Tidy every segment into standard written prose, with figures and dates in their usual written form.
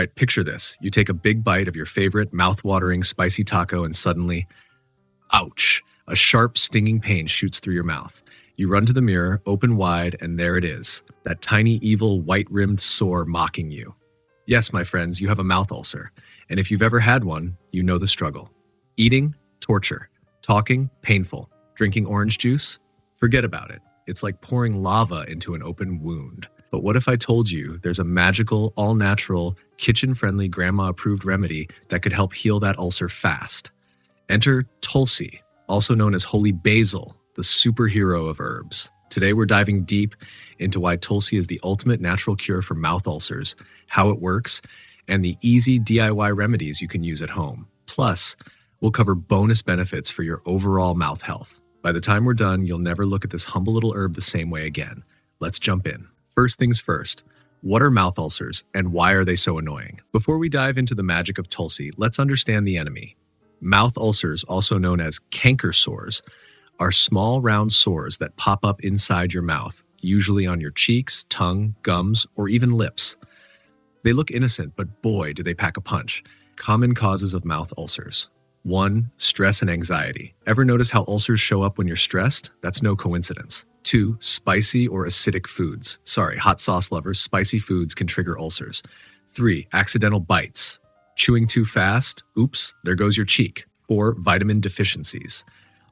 right, picture this. You take a big bite of your favorite mouth-watering spicy taco and suddenly, ouch, a sharp, stinging pain shoots through your mouth. You run to the mirror, open wide, and there it is, that tiny, evil, white-rimmed sore mocking you. Yes, my friends, you have a mouth ulcer, and if you've ever had one, you know the struggle. Eating, torture. Talking, painful. Drinking orange juice? Forget about it. It's like pouring lava into an open wound. But what if I told you there's a magical, all-natural, kitchen-friendly, grandma-approved remedy that could help heal that ulcer fast? Enter Tulsi, also known as Holy Basil, the superhero of herbs. Today we're diving deep into why Tulsi is the ultimate natural cure for mouth ulcers, how it works, and the easy DIY remedies you can use at home. Plus, we'll cover bonus benefits for your overall mouth health. By the time we're done, you'll never look at this humble little herb the same way again. Let's jump in. First things first, what are mouth ulcers and why are they so annoying? Before we dive into the magic of Tulsi, let's understand the enemy. Mouth ulcers, also known as canker sores, are small round sores that pop up inside your mouth, usually on your cheeks, tongue, gums, or even lips. They look innocent, but boy, do they pack a punch. Common causes of mouth ulcers. 1. Stress and anxiety. Ever notice how ulcers show up when you're stressed? That's no coincidence. 2. Spicy or acidic foods. Sorry, hot sauce lovers, spicy foods can trigger ulcers. 3. Accidental bites. Chewing too fast? Oops, there goes your cheek. 4. Vitamin deficiencies.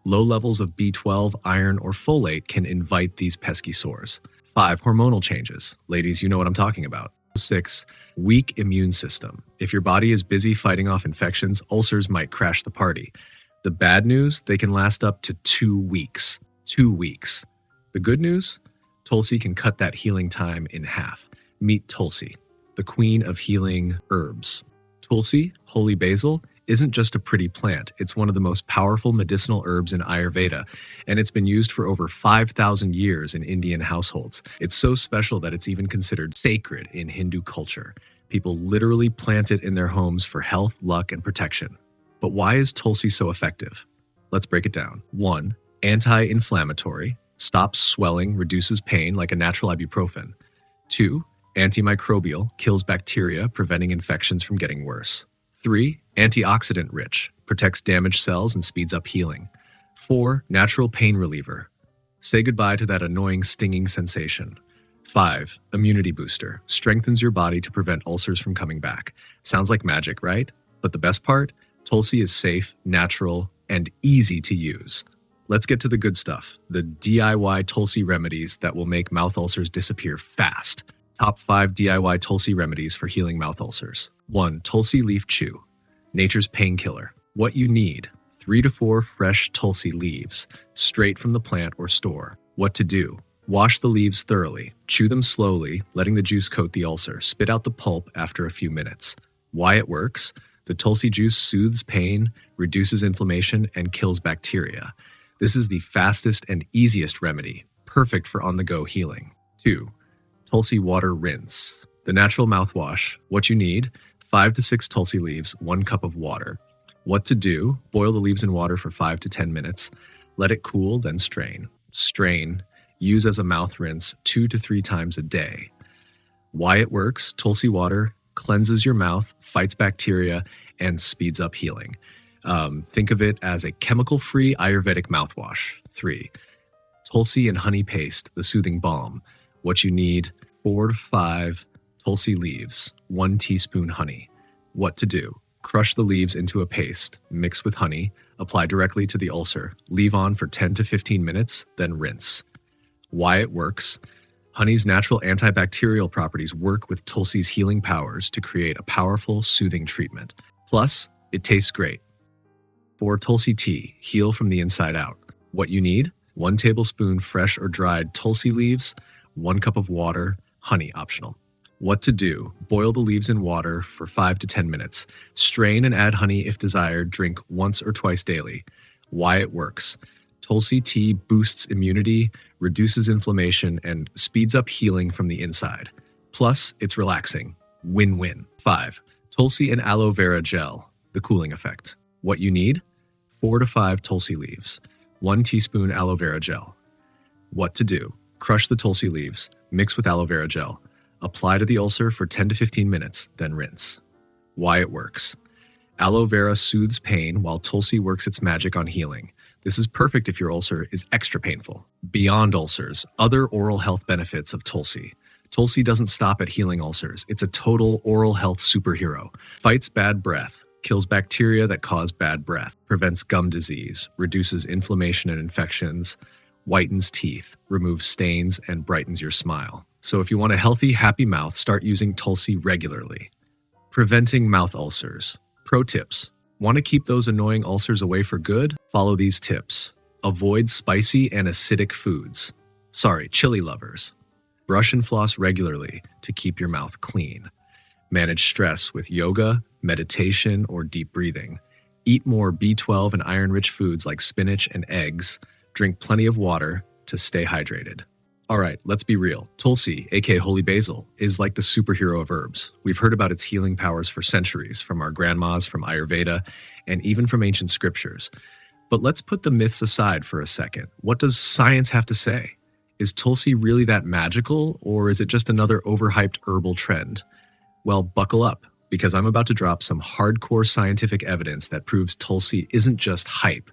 Low levels of B12, iron, or folate can invite these pesky sores. 5. Hormonal changes. Ladies, you know what I'm talking about. 6. Weak immune system. If your body is busy fighting off infections, ulcers might crash the party. The bad news, they can last up to 2 weeks. 2 weeks. The good news, Tulsi can cut that healing time in half. Meet Tulsi, the queen of healing herbs. Tulsi, Holy Basil, isn't just a pretty plant. It's one of the most powerful medicinal herbs in Ayurveda, and it's been used for over 5,000 years in Indian households. It's so special that it's even considered sacred in Hindu culture. People literally plant it in their homes for health, luck, and protection. But why is Tulsi so effective? Let's break it down. 1. Anti-inflammatory. Stops swelling, reduces pain like a natural ibuprofen. 2. Antimicrobial. Kills bacteria, preventing infections from getting worse. 3. Antioxidant rich, protects damaged cells and speeds up healing. 4. Natural pain reliever. Say goodbye to that annoying stinging sensation. 5. Immunity booster, strengthens your body to prevent ulcers from coming back. Sounds like magic, right? But the best part? Tulsi is safe, natural, and easy to use. Let's get to the good stuff, the DIY Tulsi remedies that will make mouth ulcers disappear fast. Top 5 DIY Tulsi remedies for healing mouth ulcers. 1. Tulsi leaf chew. Nature's painkiller. What you need: 3 to 4 fresh Tulsi leaves, straight from the plant or store. What to do: wash the leaves thoroughly, chew them slowly, letting the juice coat the ulcer. Spit out the pulp after a few minutes. Why it works: the Tulsi juice soothes pain, reduces inflammation, and kills bacteria. This is the fastest and easiest remedy, perfect for on-the-go healing. 2. Tulsi water rinse. The natural mouthwash. What you need: 5 to 6 Tulsi leaves, 1 cup of water. What to do: boil the leaves in water for 5 to 10 minutes. Let it cool, then strain. Strain. Use as a mouth rinse 2 to 3 times a day. Why it works: Tulsi water cleanses your mouth, fights bacteria, and speeds up healing. Think of it as a chemical-free Ayurvedic mouthwash. 3. Tulsi and honey paste, the soothing balm. What you need: 4 to 5 Tulsi leaves, 1 teaspoon honey. What to do: crush the leaves into a paste, mix with honey, apply directly to the ulcer, leave on for 10 to 15 minutes, then rinse. Why it works: honey's natural antibacterial properties work with Tulsi's healing powers to create a powerful, soothing treatment. Plus, it tastes great. 4. Tulsi tea, heal from the inside out. What you need: 1 tablespoon fresh or dried Tulsi leaves, 1 cup of water, honey optional. What to do: boil the leaves in water for 5 to 10 minutes. Strain and add honey if desired. Drink once or twice daily. Why it works: Tulsi tea boosts immunity, reduces inflammation, and speeds up healing from the inside. Plus, it's relaxing. Win-win. 5. Tulsi and aloe vera gel, the cooling effect. What you need: 4 to 5 Tulsi leaves, 1 teaspoon aloe vera gel. What to do: crush the Tulsi leaves, mix with aloe vera gel, Apply to the ulcer for 10 to 15 minutes, then rinse. Why it works. Aloe vera soothes pain while Tulsi works its magic on healing. This is perfect if your ulcer is extra painful. Beyond ulcers, other oral health benefits of Tulsi. Tulsi doesn't stop at healing ulcers. It's a total oral health superhero. Fights bad breath, kills bacteria that cause bad breath, prevents gum disease, reduces inflammation and infections, whitens teeth, removes stains, and brightens your smile. So if you want a healthy, happy mouth, start using Tulsi regularly. Preventing mouth ulcers. Pro tips. Want to keep those annoying ulcers away for good? Follow these tips. Avoid spicy and acidic foods. Sorry, chili lovers. Brush and floss regularly to keep your mouth clean. Manage stress with yoga, meditation, or deep breathing. Eat more B12 and iron-rich foods like spinach and eggs. Drink plenty of water to stay hydrated. All right, let's be real. Tulsi, aka Holy Basil, is like the superhero of herbs. We've heard about its healing powers for centuries, from our grandmas, from Ayurveda, and even from ancient scriptures. But let's put the myths aside for a second. What does science have to say? Is Tulsi really that magical, or is it just another overhyped herbal trend? Well, buckle up, because I'm about to drop some hardcore scientific evidence that proves Tulsi isn't just hype,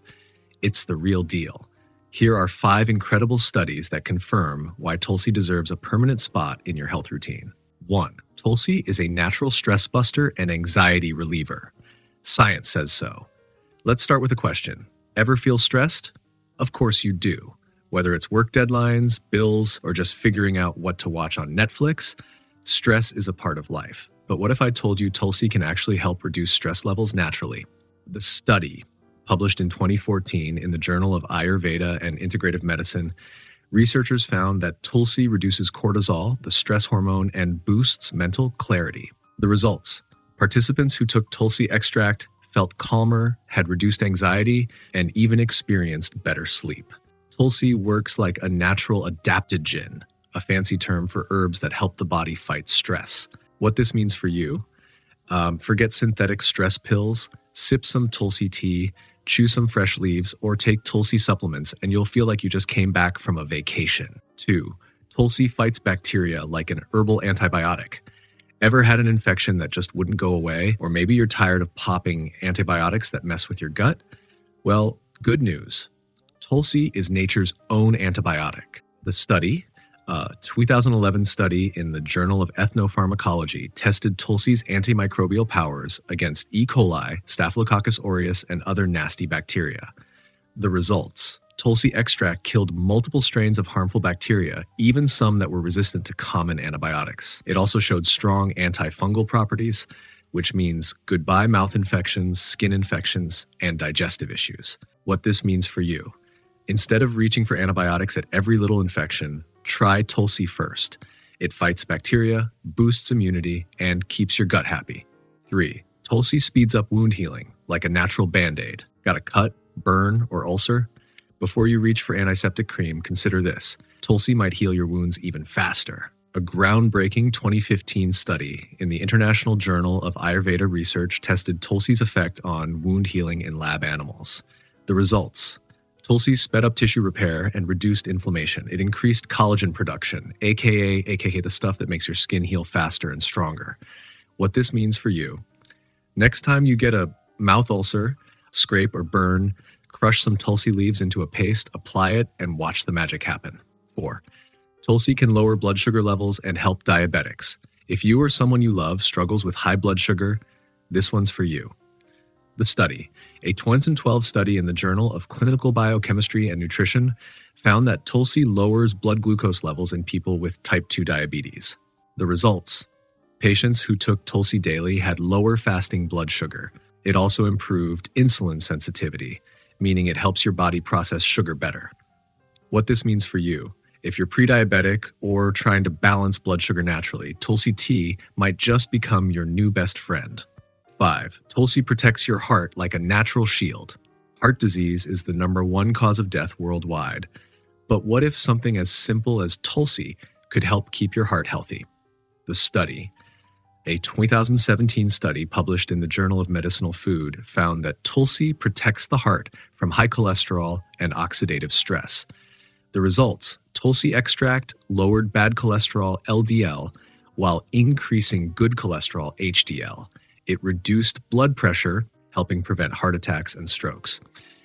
it's the real deal. Here are 5 incredible studies that confirm why Tulsi deserves a permanent spot in your health routine. 1. Tulsi is a natural stress buster and anxiety reliever. Science says so. Let's start with a question. Ever feel stressed? Of course you do. Whether it's work deadlines, bills, or just figuring out what to watch on Netflix, stress is a part of life. But what if I told you Tulsi can actually help reduce stress levels naturally? The study, published in 2014 in the Journal of Ayurveda and Integrative Medicine, researchers found that Tulsi reduces cortisol, the stress hormone, and boosts mental clarity. The results: participants who took Tulsi extract felt calmer, had reduced anxiety, and even experienced better sleep. Tulsi works like a natural adaptogen, a fancy term for herbs that help the body fight stress. What this means for you: forget synthetic stress pills, sip some Tulsi tea, chew some fresh leaves, or take Tulsi supplements, and you'll feel like you just came back from a vacation. 2. Tulsi fights bacteria like an herbal antibiotic. Ever had an infection that just wouldn't go away? Or maybe you're tired of popping antibiotics that mess with your gut? Well, good news. Tulsi is nature's own antibiotic. The study, a 2011 study in the Journal of Ethnopharmacology, tested Tulsi's antimicrobial powers against E. coli, Staphylococcus aureus, and other nasty bacteria. The results: Tulsi extract killed multiple strains of harmful bacteria, even some that were resistant to common antibiotics. It also showed strong antifungal properties, which means goodbye mouth infections, skin infections, and digestive issues. What this means for you: instead of reaching for antibiotics at every little infection, try Tulsi first. It fights bacteria, boosts immunity, and keeps your gut happy. 3. Tulsi speeds up wound healing, like a natural Band-Aid. Got a cut, burn, or ulcer? Before you reach for antiseptic cream, consider this. Tulsi might heal your wounds even faster. A groundbreaking 2015 study in the International Journal of Ayurveda Research tested Tulsi's effect on wound healing in lab animals. The results: Tulsi sped up tissue repair and reduced inflammation. It increased collagen production, aka the stuff that makes your skin heal faster and stronger. What this means for you: next time you get a mouth ulcer, scrape or burn, crush some Tulsi leaves into a paste, apply it, and watch the magic happen. 4. Tulsi can lower blood sugar levels and help diabetics. If you or someone you love struggles with high blood sugar, this one's for you. The study, a 2012 study in the Journal of Clinical Biochemistry and Nutrition, found that Tulsi lowers blood glucose levels in people with type 2 diabetes. The results: patients who took Tulsi daily had lower fasting blood sugar. It also improved insulin sensitivity, meaning it helps your body process sugar better. What this means for you: if you're pre-diabetic or trying to balance blood sugar naturally, Tulsi tea might just become your new best friend. 5. Tulsi protects your heart like a natural shield. Heart disease is the #1 cause of death worldwide. But what if something as simple as Tulsi could help keep your heart healthy? The study, a 2017 study published in the Journal of Medicinal Food, found that Tulsi protects the heart from high cholesterol and oxidative stress. The results: Tulsi extract lowered bad cholesterol, LDL, while increasing good cholesterol, HDL. It reduced blood pressure, helping prevent heart attacks and strokes.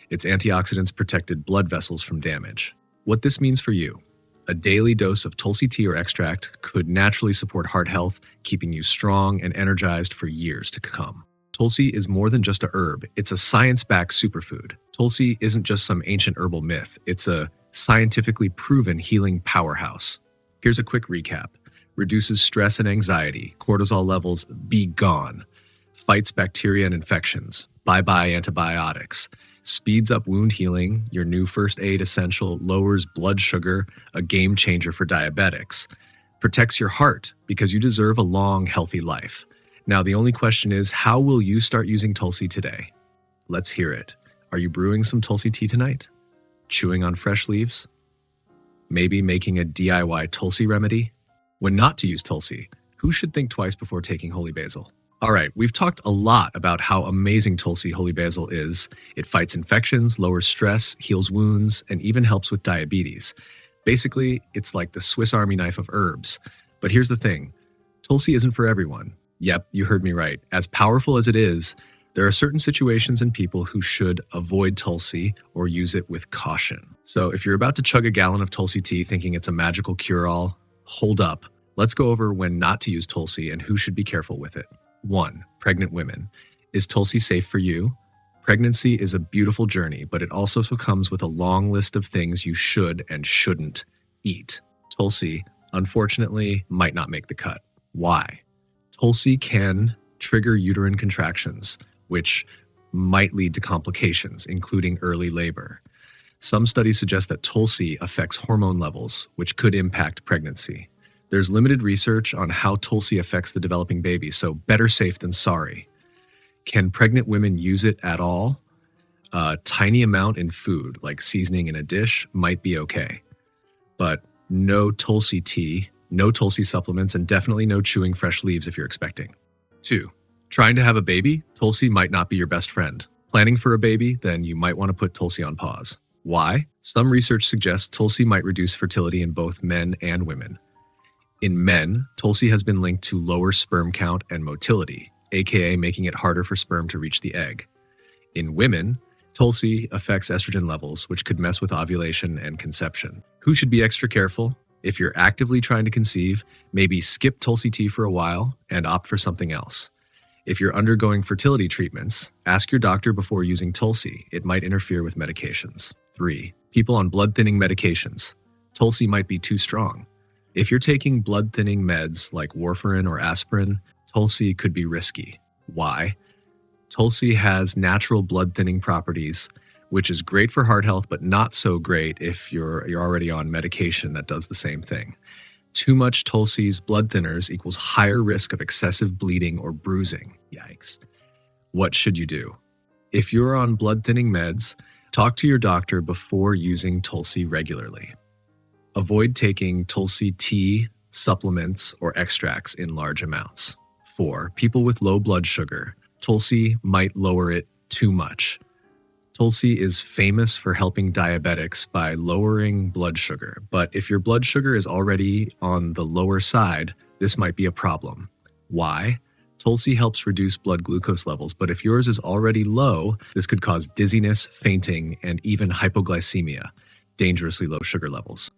Its antioxidants protected blood vessels from damage. What this means for you: a daily dose of Tulsi tea or extract could naturally support heart health, keeping you strong and energized for years to come. Tulsi is more than just a herb. It's a science-backed superfood. Tulsi isn't just some ancient herbal myth. It's a scientifically proven healing powerhouse. Here's a quick recap. Reduces stress and anxiety. Cortisol levels be gone. Fights bacteria and infections. Bye-bye antibiotics. Speeds up wound healing. Your new first aid essential. Lowers blood sugar. A game changer for diabetics. Protects your heart because you deserve a long, healthy life. Now, the only question is, how will you start using Tulsi today? Let's hear it. Are you brewing some Tulsi tea tonight? Chewing on fresh leaves? Maybe making a DIY Tulsi remedy? When not to use Tulsi, who should think twice before taking Holy Basil? All right, we've talked a lot about how amazing Tulsi Holy Basil is. It fights infections, lowers stress, heals wounds, and even helps with diabetes. Basically, it's like the Swiss Army knife of herbs. But here's the thing. Tulsi isn't for everyone. Yep, you heard me right. As powerful as it is, there are certain situations and people who should avoid Tulsi or use it with caution. So if you're about to chug a gallon of Tulsi tea thinking it's a magical cure-all, hold up. Let's go over when not to use Tulsi and who should be careful with it. 1. Pregnant women. Is Tulsi safe for you? Pregnancy is a beautiful journey, but it also comes with a long list of things you should and shouldn't eat. Tulsi, unfortunately, might not make the cut. Why? Tulsi can trigger uterine contractions, which might lead to complications, including early labor. Some studies suggest that Tulsi affects hormone levels, which could impact pregnancy. There's limited research on how Tulsi affects the developing baby, so better safe than sorry. Can pregnant women use it at all? A tiny amount in food, like seasoning in a dish, might be okay. But no Tulsi tea, no Tulsi supplements, and definitely no chewing fresh leaves if you're expecting. 2. Trying to have a baby? Tulsi might not be your best friend. Planning for a baby? Then you might want to put Tulsi on pause. Why? Some research suggests Tulsi might reduce fertility in both men and women. In men, Tulsi has been linked to lower sperm count and motility, aka making it harder for sperm to reach the egg. In women, Tulsi affects estrogen levels, which could mess with ovulation and conception. Who should be extra careful? If you're actively trying to conceive, maybe skip Tulsi tea for a while and opt for something else. If you're undergoing fertility treatments, ask your doctor before using Tulsi. It might interfere with medications. 3. People on blood-thinning medications. Tulsi might be too strong. If you're taking blood-thinning meds like warfarin or aspirin, Tulsi could be risky. Why? Tulsi has natural blood-thinning properties, which is great for heart health, but not so great if you're already on medication that does the same thing. Too much Tulsi's blood thinners equals higher risk of excessive bleeding or bruising. Yikes. What should you do? If you're on blood-thinning meds, talk to your doctor before using Tulsi regularly. Avoid taking Tulsi tea, supplements, or extracts in large amounts. 4. People with low blood sugar. Tulsi might lower it too much. Tulsi is famous for helping diabetics by lowering blood sugar, but if your blood sugar is already on the lower side, this might be a problem. Why? Tulsi helps reduce blood glucose levels, but if yours is already low, this could cause dizziness, fainting, and even hypoglycemia, dangerously low sugar levels.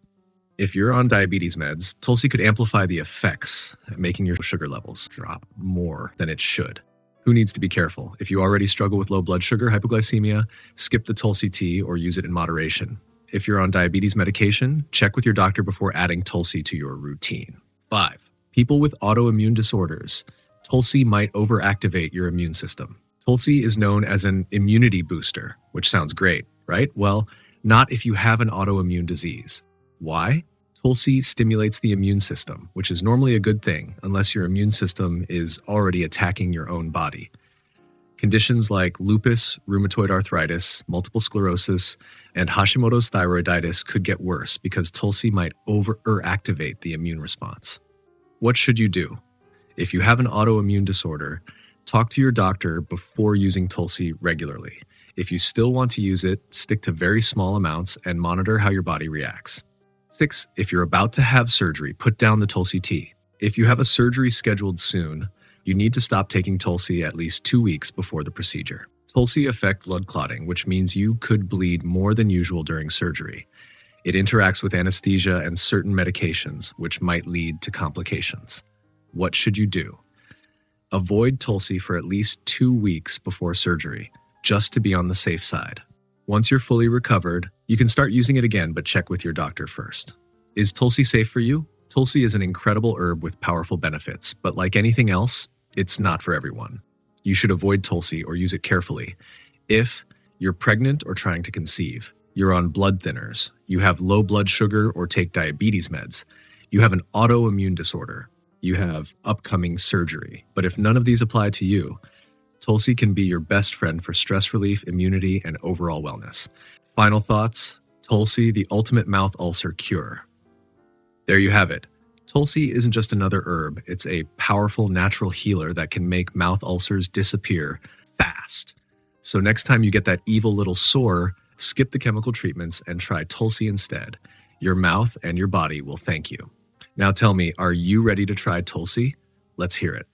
If you're on diabetes meds, Tulsi could amplify the effects, making your sugar levels drop more than it should. Who needs to be careful? If you already struggle with low blood sugar, hypoglycemia, skip the Tulsi tea or use it in moderation. If you're on diabetes medication, check with your doctor before adding Tulsi to your routine. 5. People with autoimmune disorders. Tulsi might overactivate your immune system. Tulsi is known as an immunity booster, which sounds great, right? Well, not if you have an autoimmune disease. Why? Tulsi stimulates the immune system, which is normally a good thing unless your immune system is already attacking your own body. Conditions like lupus, rheumatoid arthritis, multiple sclerosis, and Hashimoto's thyroiditis could get worse because Tulsi might overactivate the immune response. What should you do? If you have an autoimmune disorder, talk to your doctor before using Tulsi regularly. If you still want to use it, stick to very small amounts and monitor how your body reacts. 6. If you're about to have surgery, put down the Tulsi tea. If you have a surgery scheduled soon, you need to stop taking Tulsi at least 2 weeks before the procedure. Tulsi affects blood clotting, which means you could bleed more than usual during surgery. It interacts with anesthesia and certain medications, which might lead to complications. What should you do? Avoid Tulsi for at least 2 weeks before surgery, just to be on the safe side. Once you're fully recovered, you can start using it again, but check with your doctor first. Is Tulsi safe for you? Tulsi is an incredible herb with powerful benefits, but like anything else, it's not for everyone. You should avoid Tulsi or use it carefully. If you're pregnant or trying to conceive, you're on blood thinners, you have low blood sugar or take diabetes meds, you have an autoimmune disorder, you have upcoming surgery. But if none of these apply to you, Tulsi can be your best friend for stress relief, immunity, and overall wellness. Final thoughts: Tulsi, the ultimate mouth ulcer cure. There you have it. Tulsi isn't just another herb, it's a powerful natural healer that can make mouth ulcers disappear fast. So next time you get that evil little sore, skip the chemical treatments and try Tulsi instead. Your mouth and your body will thank you. Now tell me, are you ready to try Tulsi? Let's hear it.